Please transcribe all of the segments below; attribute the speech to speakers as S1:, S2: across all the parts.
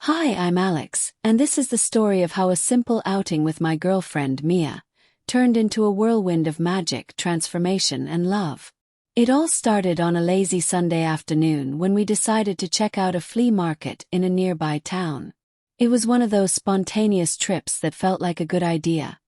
S1: Hi, I'm Alex, and this is the story of how a simple outing with my girlfriend Mia turned into a whirlwind of magic, transformation, and love. It all started on a lazy Sunday afternoon when we decided to check out a flea market in a nearby town. It was one of those spontaneous trips that felt like a good idea,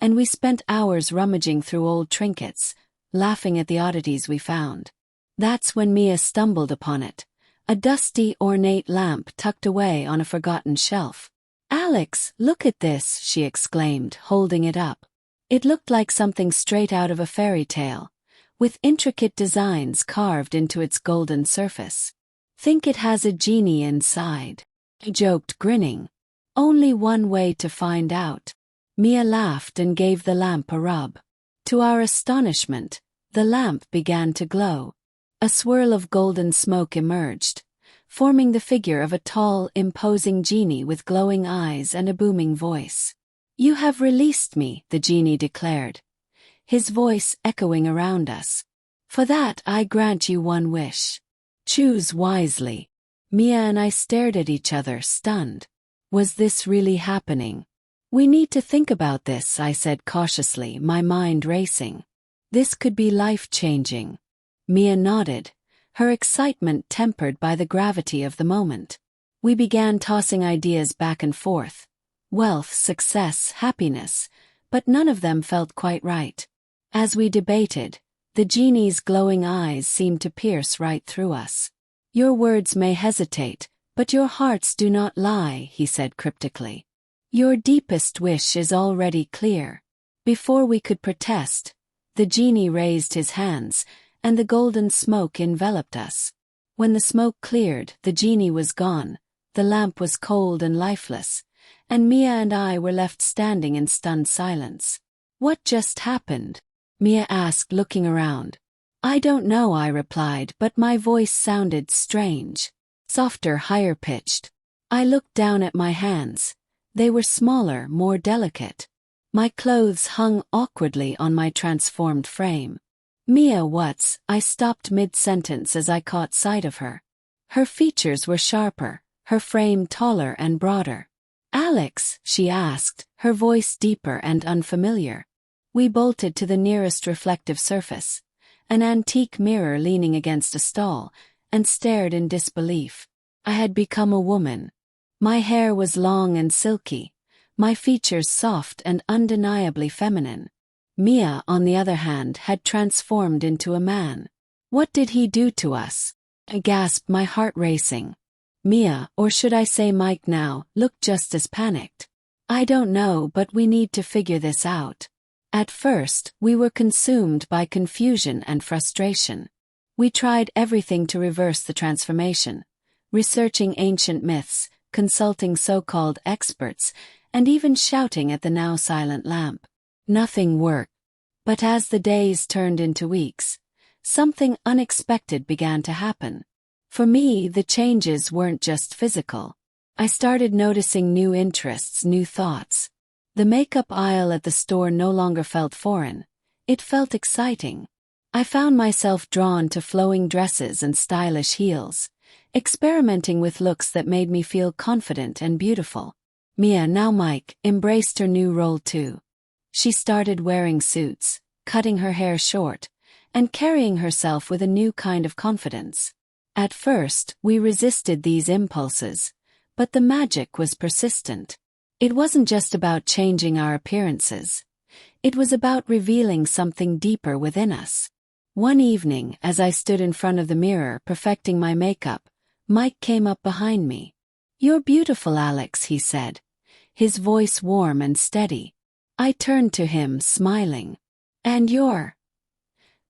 S1: and we spent hours rummaging through old trinkets, laughing at the oddities we found. That's when Mia stumbled upon it. A dusty, ornate lamp tucked away on a forgotten shelf. "Alex, look at this," she exclaimed, holding it up. It looked like something straight out of a fairy tale, with intricate designs carved into its golden surface. "Think it has a genie inside?" I joked, grinning. "Only one way to find out." Mia laughed and gave the lamp a rub. To our astonishment, the lamp began to glow. A swirl of golden smoke emerged, forming the figure of a tall, imposing genie with glowing eyes and a booming voice. "You have released me," the genie declared, his voice echoing around us. "For that I grant you one wish. Choose wisely." Mia and I stared at each other, stunned. Was this really happening? "We need to think about this," I said cautiously, my mind racing. "This could be life-changing." Mia nodded, her excitement tempered by the gravity of the moment. We began tossing ideas back and forth. Wealth, success, happiness, but none of them felt quite right. As we debated, the genie's glowing eyes seemed to pierce right through us. "Your words may hesitate, but your hearts do not lie," he said cryptically. "Your deepest wish is already clear." Before we could protest, the genie raised his hands, and the golden smoke enveloped us. When the smoke cleared, the genie was gone, the lamp was cold and lifeless, and Mia and I were left standing in stunned silence. "What just happened?" Mia asked, looking around. "I don't know," I replied, but my voice sounded strange. Softer, higher-pitched. I looked down at my hands. They were smaller, more delicate. My clothes hung awkwardly on my transformed frame. "Mia, what's—" I stopped mid-sentence as I caught sight of her. Her features were sharper, her frame taller and broader. "Alex," she asked, her voice deeper and unfamiliar. We bolted to the nearest reflective surface, an antique mirror leaning against a stall, and stared in disbelief. I had become a woman. My hair was long and silky, my features soft and undeniably feminine. Mia, on the other hand, had transformed into a man. "What did he do to us?" I gasped, my heart racing. Mia, or should I say Mike now, looked just as panicked. "I don't know, but we need to figure this out." At first, we were consumed by confusion and frustration. We tried everything to reverse the transformation, researching ancient myths, consulting so-called experts, and even shouting at the now silent lamp. Nothing worked. But as the days turned into weeks, something unexpected began to happen. For me, the changes weren't just physical. I started noticing new interests, new thoughts. The makeup aisle at the store no longer felt foreign. It felt exciting. I found myself drawn to flowing dresses and stylish heels, experimenting with looks that made me feel confident and beautiful. Mia, now Mike, embraced her new role too. She started wearing suits, cutting her hair short, and carrying herself with a new kind of confidence. At first, we resisted these impulses, but the magic was persistent. It wasn't just about changing our appearances. It was about revealing something deeper within us. One evening, as I stood in front of the mirror perfecting my makeup, Mike came up behind me. "You're beautiful, Alex," he said, his voice warm and steady. I turned to him, smiling. "And you're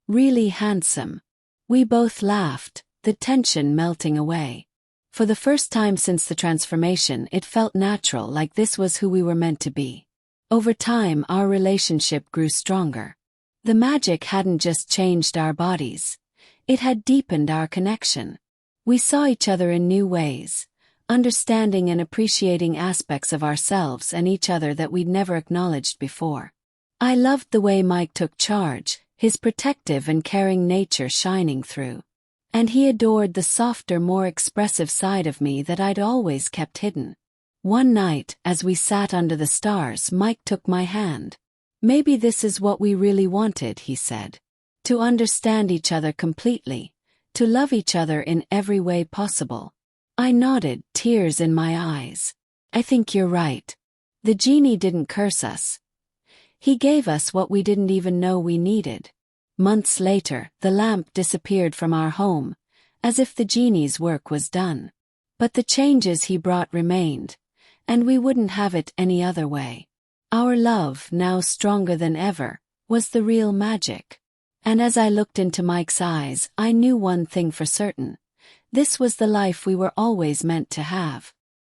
S1: really handsome." We both laughed, the tension melting away. For the first time since the transformation, it felt natural, like this was who we were meant to be. Over time, our relationship grew stronger. The magic hadn't just changed our bodies. It had deepened our connection. We saw each other in new ways, understanding and appreciating aspects of ourselves and each other that we'd never acknowledged before. I loved the way Mike took charge, his protective and caring nature shining through. And he adored the softer, more expressive side of me that I'd always kept hidden. One night, as we sat under the stars, Mike took my hand. "Maybe this is what we really wanted," he said. "To understand each other completely. To love each other in every way possible." I nodded, tears in my eyes. "I think you're right. The genie didn't curse us. He gave us what we didn't even know we needed." Months later, the lamp disappeared from our home, as if the genie's work was done. But the changes he brought remained, and we wouldn't have it any other way. Our love, now stronger than ever, was the real magic. And as I looked into Mike's eyes, I knew one thing for certain. This was the life we were always meant to have.